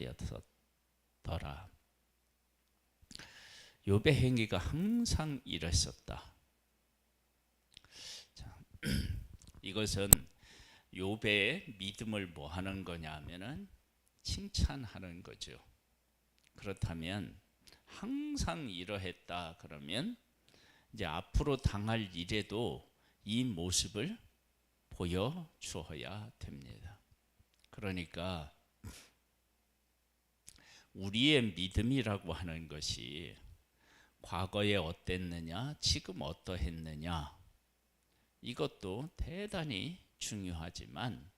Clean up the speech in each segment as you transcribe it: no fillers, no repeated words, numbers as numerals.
하였더라. 욥의 행위가 항상 이랬었다. 자, 이것은 욥의 믿음을 뭐 하는 거냐 하면은 칭찬하는 거죠. 그렇다면 항상 이러했다 그러면 이제 앞으로 당할 일에도 이 모습을 보여주어야 됩니다. 그러니까 우리의 믿음이라고 하는 것이 과거에 어땠느냐, 지금 어떠했느냐, 이것도 대단히 중요하지만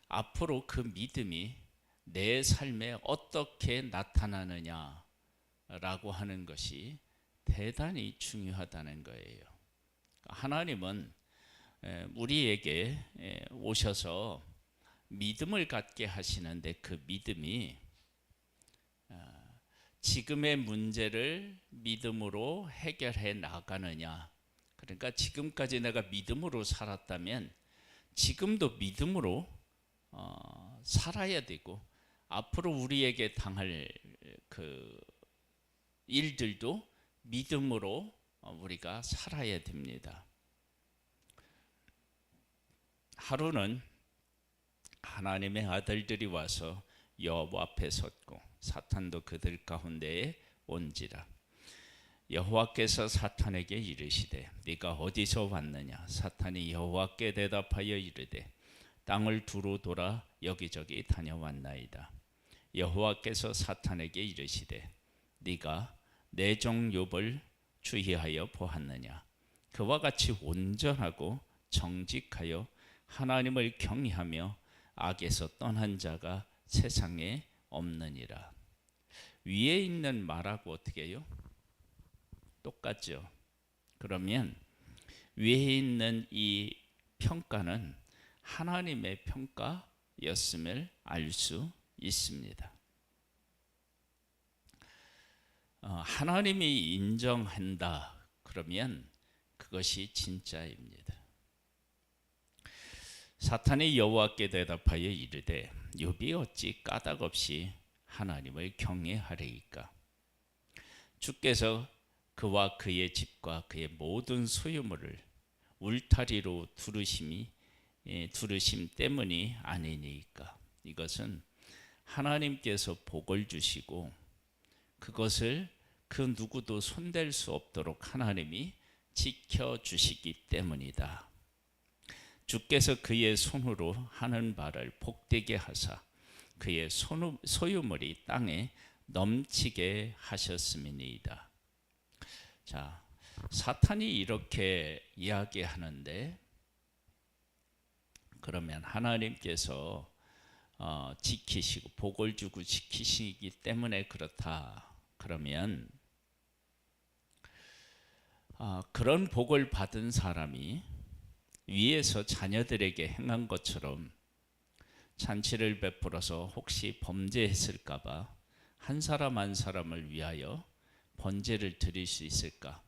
앞으로 그 믿음이 내 삶에 어떻게 나타나느냐라고 하는 것이 대단히 중요하다는 거예요. 하나님은 우리에게 오셔서 믿음을 갖게 하시는데 그 믿음이 지금의 문제를 믿음으로 해결해 나가느냐, 그러니까 지금까지 내가 믿음으로 살았다면 지금도 믿음으로 살아야 되고 앞으로 우리에게 당할 그 일들도 믿음으로 우리가 살아야 됩니다. 하루는 하나님의 아들들이 와서 여호와 앞에 섰고 사탄도 그들 가운데에 온지라. 여호와께서 사탄에게 이르시되 네가 어디서 왔느냐. 사탄이 여호와께 대답하여 이르되 땅을 두루 돌아 여기저기 다녀왔나이다. 여호와께서 사탄에게 이르시되 네가 내 종 욥을 주의하여 보았느냐. 그와 같이 온전하고 정직하여 하나님을 경외하며 악에서 떠난 자가 세상에 없느니라. 위에 있는 말하고 어떻게 해요? 똑같죠. 그러면 위에 있는 이 평가는 하나님의 평가였음을 알 수 있습니다. 하나님이 인정한다 그러면 그것이 진짜입니다. 사탄이 여호와께 대답하여 이르되 욥이 어찌 까닭없이 하나님을 경외하리이까. 주께서 그와 그의 집과 그의 모든 소유물을 울타리로 두르심 때문이 아니니까. 이것은 하나님께서 복을 주시고 그것을 그 누구도 손댈 수 없도록 하나님이 지켜주시기 때문이다. 주께서 그의 손으로 하는 바를 복되게 하사 그의 소유물이 땅에 넘치게 하셨음이니이다. 자, 사탄이 이렇게 이야기하는데 그러면 하나님께서 지키시고 복을 주고 지키시기 때문에 그렇다. 그러면 그런 복을 받은 사람이 위에서 자녀들에게 행한 것처럼 잔치를 베풀어서 혹시 범죄했을까 봐 한 사람 한 사람을 위하여 번제를 드릴 수 있을까?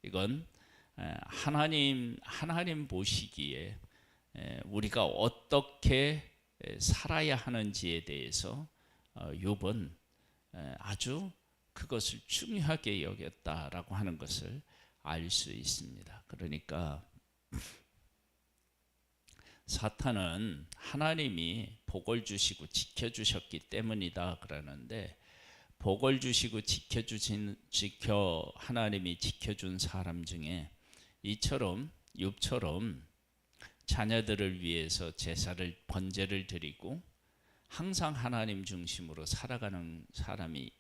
이건 하나님 보시기에 우리가 어떻게 살아야 하는지에 대해서 욥은 아주 그것을 중요하게 여겼다라고 하는 것을 알 수 있습니다. 그러니까 사탄은 하나님이 복을 주시고 지켜주셨기 때문이다 그러는데 복을 주시고 하나님이 지켜준 사람 중에 이처럼 욥처럼 자녀들을 위해서 제사를 번제를 드리고 항상 하나님 중심으로 살아가는 사람이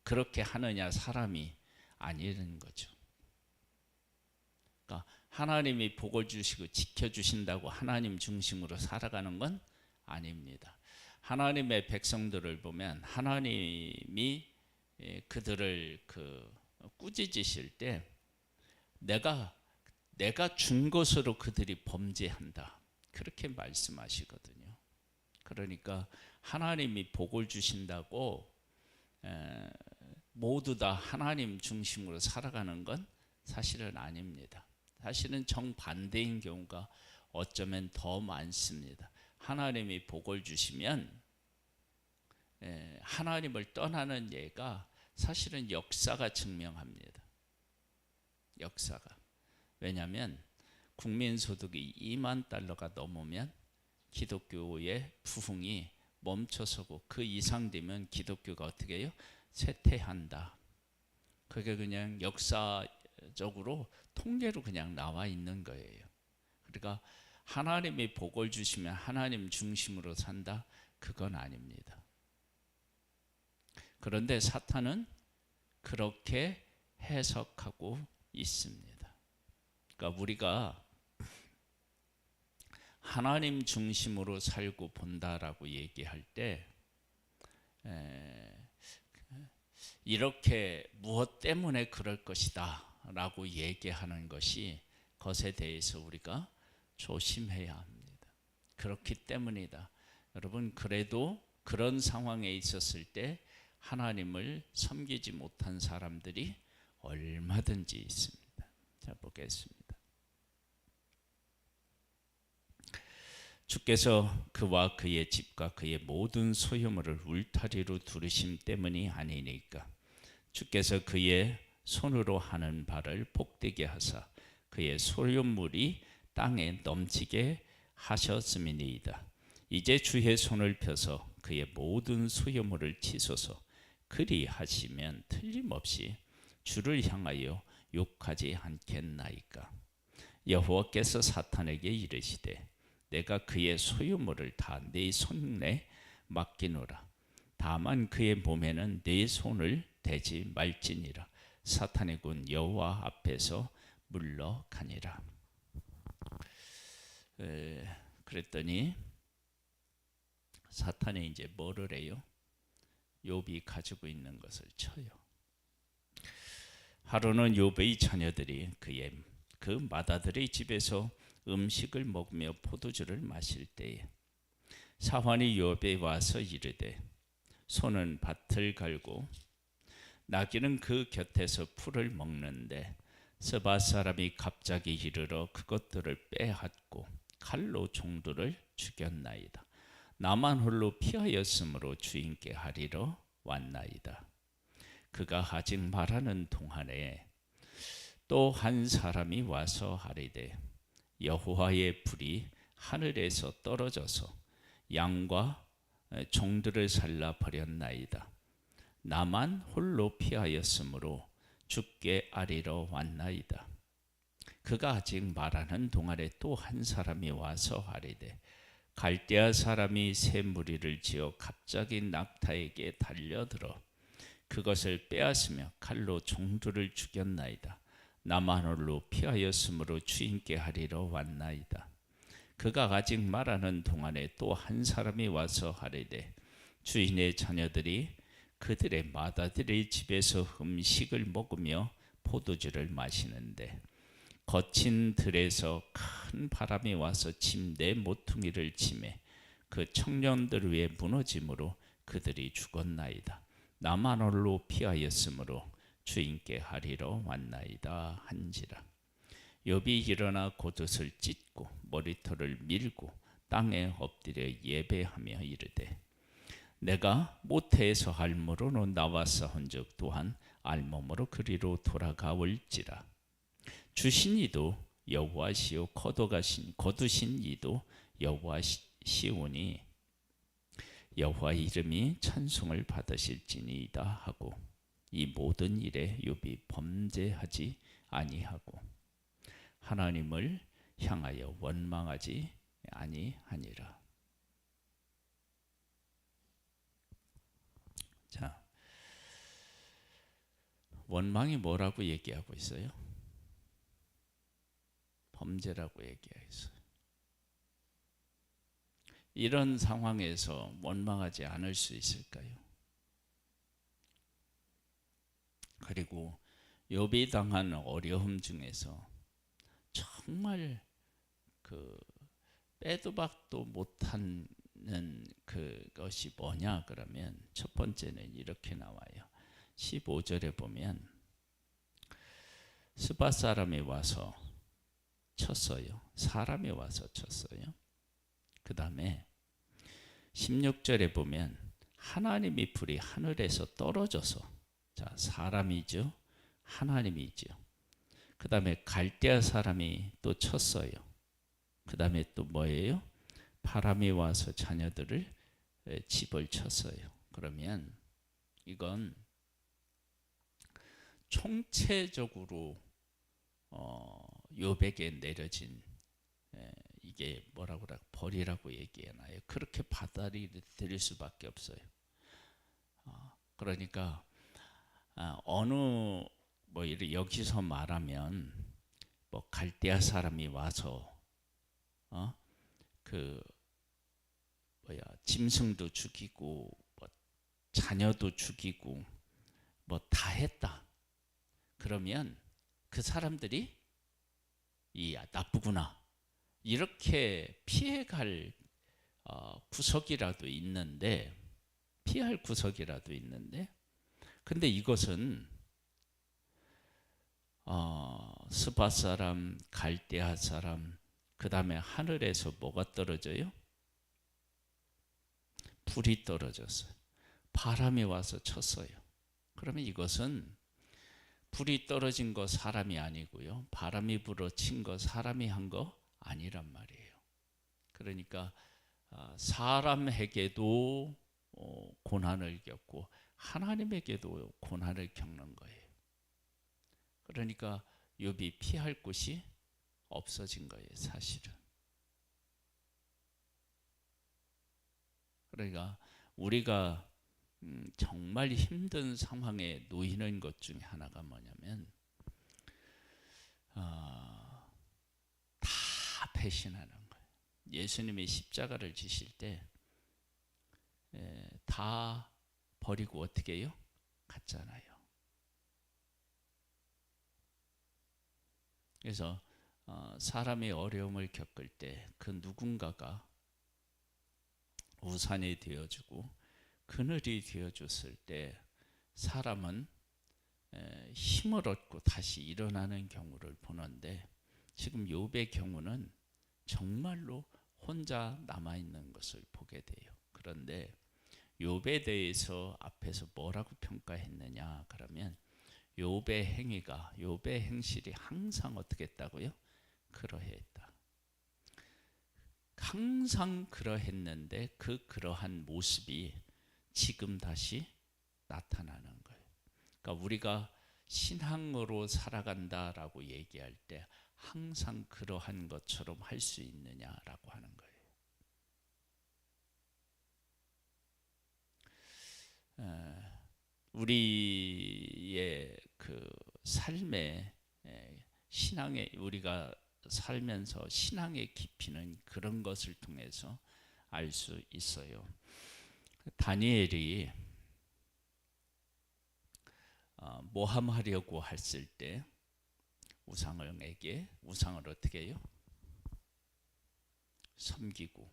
그렇게 하느냐 사람이 아니라는 거죠. 그러니까 하나님이 복을 주시고 지켜주신다고 하나님 중심으로 살아가는 건 아닙니다. 하나님의 백성들을 보면 하나님이 그들을 꾸짖으실 때 내가 준 것으로 그들이 범죄한다 그렇게 말씀하시거든요. 그러니까 하나님이 복을 주신다고 모두 다 하나님 중심으로 살아가는 건 사실은 아닙니다. 사실은 정반대인 경우가 어쩌면 더 많습니다. 하나님이 복을 주시면 하나님을 떠나는 예가 사실은 역사가 증명합니다. 역사가. 왜냐하면 국민소득이 2만 달러가 넘으면 기독교의 부흥이 멈춰서고 그 이상 되면 기독교가 어떻게 해요? 쇠퇴한다. 그게 그냥 역사적으로 통계로 그냥 나와 있는 거예요. 그러니까 하나님이 복을 주시면 하나님 중심으로 산다? 그건 아닙니다. 그런데 사탄은 그렇게 해석하고 있습니다. 그러니까 우리가 하나님 중심으로 살고 본다라고 얘기할 때 이렇게 무엇 때문에 그럴 것이다 라고 얘기하는 것이 것에 대해서 우리가 조심해야 합니다. 그렇기 때문이다. 여러분, 그래도 그런 상황에 있었을 때 하나님을 섬기지 못한 사람들이 얼마든지 있습니다. 자, 보겠습니다. 주께서 그와 그의 집과 그의 모든 소유물을 울타리로 두르심 때문이 아니니까 주께서 그의 손으로 하는 바를 복되게 하사 그의 소유물이 땅에 넘치게 하셨음이니이다. 이제 주의 손을 펴서 그의 모든 소유물을 치소서. 그리하시면 틀림없이 주를 향하여 욕하지 않겠나이까. 여호와께서 사탄에게 이르시되 내가 그의 소유물을 다 네 손에 맡기노라. 다만 그의 몸에는 네 손을 대지 말지니라. 사탄의 군 여호와 앞에서 물러가니라. 그랬더니 사탄이 이제 뭐를 해요? 욥이 가지고 있는 것을 쳐요. 하루는 욥의 자녀들이 그 마다들의 집에서 음식을 먹으며 포도주를 마실 때에 사환이 욥에 와서 이르되 소는 밭을 갈고 나귀는 그 곁에서 풀을 먹는데 스바 사람이 갑자기 이르러 그것들을 빼앗고 칼로 종들을 죽였나이다. 나만 홀로 피하였으므로 주인께 하리러 왔나이다. 그가 아직 말하는 동안에 또 한 사람이 와서 하리되 여호와의 불이 하늘에서 떨어져서 양과 종들을 살라 버렸나이다. 나만 홀로 피하였으므로 죽게 아리러 왔나이다. 그가 아직 말하는 동안에 또 한 사람이 와서 하리되 갈대아 사람이 새 무리를 지어 갑자기 낙타에게 달려들어 그것을 빼앗으며 칼로 종들을 죽였나이다. 나만 홀로 피하였으므로 주인께 하리러 왔나이다. 그가 아직 말하는 동안에 또 한 사람이 와서 하리되 주인의 자녀들이 그들의 마다들의 집에서 음식을 먹으며 포도주를 마시는데 거친 들에서 큰 바람이 와서 침대 모퉁이를 치매 그 청년들 위에 무너짐으로 그들이 죽었나이다. 나만 홀로 피하였으므로 주인께 하리러 왔나이다 한지라. 욥이 일어나 겉옷을 찢고 머리털을 밀고 땅에 엎드려 예배하며 이르되 내가 모태에서 알므로는 나왔사온즉 또한 알몸으로 그리로 돌아가올지라. 주신 이도 여호와시요 거두신 이도 여호와시오니 여호와 이름이 찬송을 받으실지니이다 하고 이 모든 일에 욥이 범죄하지 아니하고 하나님을 향하여 원망하지 아니하니라. 자, 원망이 뭐라고 얘기하고 있어요? 범죄라고 얘기했어요. 이런 상황에서 원망하지 않을 수 있을까요? 그리고 욥이 당한 어려움 중에서 정말 빼도 박도 못하는 그것이 뭐냐 그러면 첫 번째는 이렇게 나와요. 15절에 보면 스바 사람이 와서 쳤어요. 사람이 와서 쳤어요. 그 다음에 16절에 보면 하나님이 불이 하늘에서 떨어져서, 자, 사람이죠. 하나님이죠. 그 다음에 갈대아 사람이 또 쳤어요. 그 다음에 또 뭐예요? 바람이 와서 자녀들을 집을 쳤어요. 그러면 이건 총체적으로 욥에게 내려진 이게 뭐라고 벌이라고 얘기하나요? 그렇게 받아들일 수밖에 없어요. 그러니까 어느 뭐 여기서 말하면 뭐 갈대아 사람이 와서 그 짐승도 죽이고 뭐 자녀도 죽이고 뭐 다 했다. 그러면 그 사람들이 나쁘구나 이렇게 피해갈 구석이라도 있는데, 피할 구석이라도 있는데, 근데 이것은 스바 사람, 갈대아 사람, 그 다음에 하늘에서 뭐가 떨어져요? 불이 떨어졌어요. 바람이 와서 쳤어요. 그러면 이것은 불이 떨어진 거 사람이 아니고요, 바람이 불어친 거 사람이 한 거 아니란 말이에요. 그러니까 사람에게도 고난을 겪고 하나님에게도 고난을 겪는 거예요. 그러니까 욥이 피할 곳이 없어진 거예요, 사실은. 그러니까 우리가 정말 힘든 상황에 놓이는 것 중에 하나가 뭐냐면 다 배신하는 거예요. 예수님이 십자가를 지실 때 다 버리고 어떻게 해요? 갔잖아요. 그래서 사람이 어려움을 겪을 때 그 누군가가 우산이 되어주고 그늘이 되어줬을 때 사람은 힘을 얻고 다시 일어나는 경우를 보는데, 지금 욥의 경우는 정말로 혼자 남아있는 것을 보게 돼요. 그런데 욥에 대해서 앞에서 뭐라고 평가했느냐 그러면 욥의 행위가, 욥의 행실이 항상 어떻게 했다고요? 그러했다. 항상 그러했는데 그러한 모습이 지금 다시 나타나는 거예요. 그러니까 우리가 신앙으로 살아간다라고 얘기할 때 항상 그러한 것처럼 할 수 있느냐라고 하는 거예요. 우리의 그 삶의 신앙의, 우리가 살면서 신앙의 깊이는 그런 것을 통해서 알 수 있어요. 다니엘이 모함하려고 했을 때 우상을 어떻게 해요? 섬기고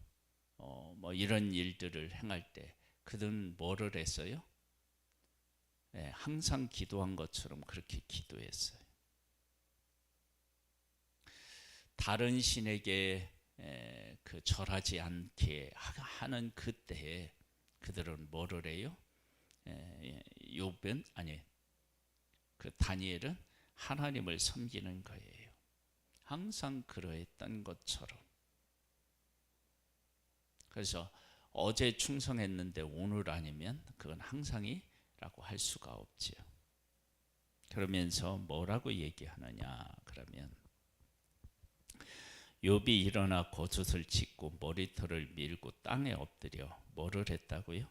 뭐 이런 일들을 행할 때 그들은 뭐를 했어요? 항상 기도한 것처럼 그렇게 기도했어요. 다른 신에게 절하지 않게 하는 그때에 그들은 뭐를 해요? 욥은 그 다니엘은 하나님을 섬기는 거예요. 항상 그러했던 것처럼. 그래서 어제 충성했는데 오늘 아니면 그건 항상이라고 할 수가 없지요. 그러면서 뭐라고 얘기하느냐 그러면 욥이 일어나 겉옷을 찢고 머리털을 밀고 땅에 엎드려 뭐를 했다고요?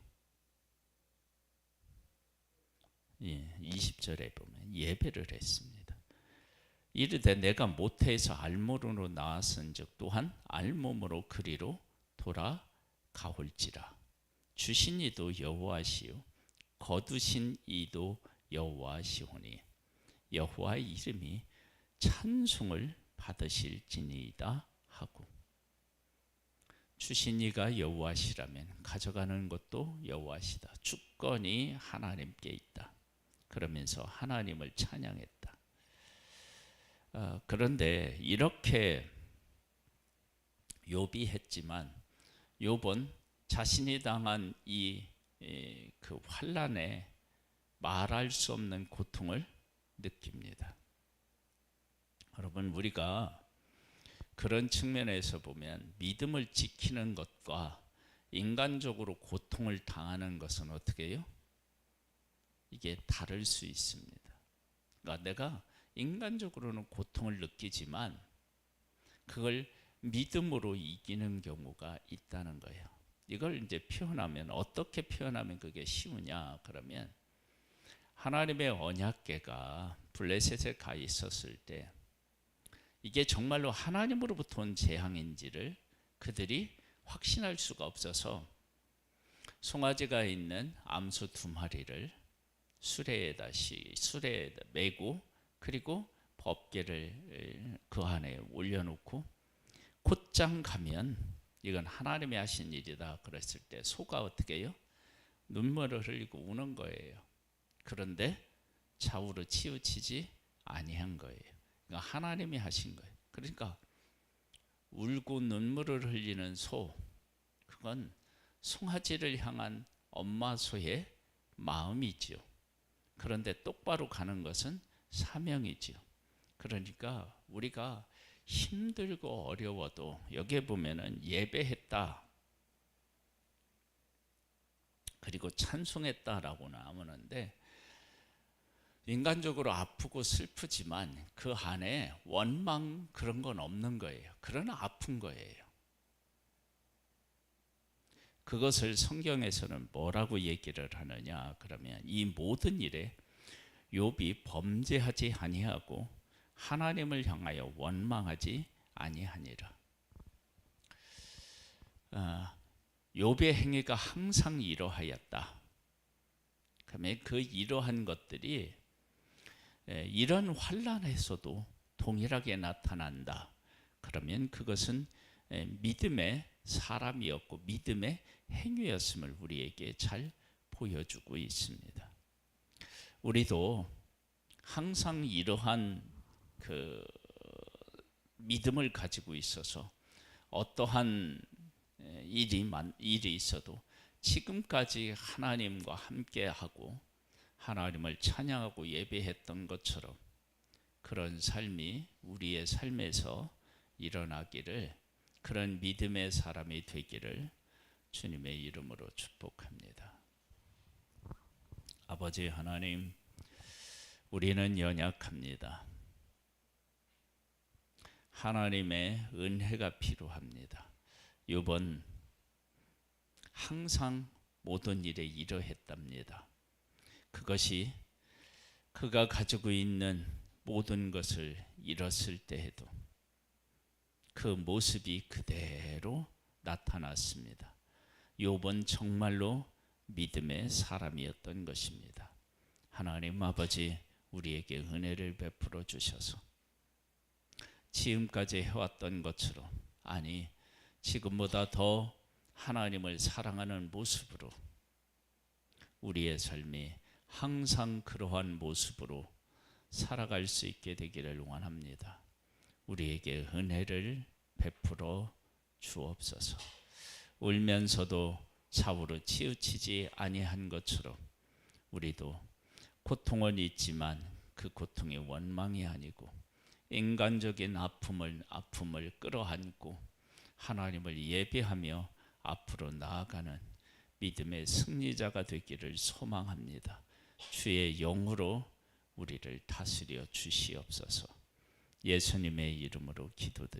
20절에 보면 예배를 했습니다. 이르되 내가 모태에서 알몸으로 나왔은즉 또한 알몸으로 그리로 돌아가올지라. 주신 이도 여호와시요 거두신 이도 여호와시오니 여호와의 이름이 찬송을 받으실지니이다 하고, 주신 이가 여호와시라면 가져가는 것도 여호와시다. 주권이 하나님께 있다. 그러면서 하나님을 찬양했다. 그런데 이렇게 욥이 했지만 욥은 자신이 당한 그 환난에 말할 수 없는 고통을 느낍니다. 여러분, 우리가 그런 측면에서 보면 믿음을 지키는 것과 인간적으로 고통을 당하는 것은 어떻게 해요? 이게 다를 수 있습니다. 그러니까 내가 인간적으로는 고통을 느끼지만 그걸 믿음으로 이기는 경우가 있다는 거예요. 이걸 이제 표현하면, 어떻게 표현하면 그게 쉬우냐 그러면, 하나님의 언약궤가 블레셋에 가 있었을 때 이게 정말로 하나님으로부터 온 재앙인지를 그들이 확신할 수가 없어서 송아지가 있는 암소 2마리를 수레에다 메고, 그리고 법궤를 그 안에 올려놓고 곧장 가면 이건 하나님이 하신 일이다 그랬을 때 소가 어떻게 해요? 눈물을 흘리고 우는 거예요. 그런데 좌우로 치우치지 아니한 거예요. 그러니까 하나님이 하신 거예요. 그러니까 울고 눈물을 흘리는 소, 그건 송아지를 향한 엄마 소의 마음이지요. 그런데 똑바로 가는 것은 사명이지요. 그러니까 우리가 힘들고 어려워도, 여기에 보면은 예배했다 그리고 찬송했다라고 나오는데, 인간적으로 아프고 슬프지만 그 안에 원망 그런 건 없는 거예요. 그러나 아픈 거예요. 그것을 성경에서는 뭐라고 얘기를 하느냐 그러면, 이 모든 일에 욥이 범죄하지 아니하고 하나님을 향하여 원망하지 아니하니라. 욥의 행위가 항상 이러하였다. 그러면 그 이러한 것들이 이런 환난에서도 동일하게 나타난다. 그러면 그것은 믿음의 사람이었고 믿음의 행위였음을 우리에게 잘 보여주고 있습니다. 우리도 항상 이러한 그 믿음을 가지고 있어서 어떠한 일이 있어도 지금까지 하나님과 함께하고 하나님을 찬양하고 예배했던 것처럼 그런 삶이 우리의 삶에서 일어나기를, 그런 믿음의 사람이 되기를 주님의 이름으로 축복합니다. 아버지 하나님, 우리는 연약합니다. 하나님의 은혜가 필요합니다. 욥은 항상 모든 일에 이러했답니다. 그것이 그가 가지고 있는 모든 것을 잃었을 때에도 그 모습이 그대로 나타났습니다. 욥은 정말로 믿음의 사람이었던 것입니다. 하나님 아버지, 우리에게 은혜를 베풀어 주셔서 지금까지 해왔던 것처럼, 아니 지금보다 더 하나님을 사랑하는 모습으로 우리의 삶이 항상 그러한 모습으로 살아갈 수 있게 되기를 원합니다. 우리에게 은혜를 베풀어 주옵소서. 울면서도 좌우로 치우치지 아니한 것처럼 우리도 고통은 있지만 그 고통이 원망이 아니고 인간적인 아픔을 끌어안고 하나님을 예배하며 앞으로 나아가는 믿음의 승리자가 되기를 소망합니다. 주의 영으로 우리를 다스려 주시옵소서. 예수님의 이름으로 기도드립니다.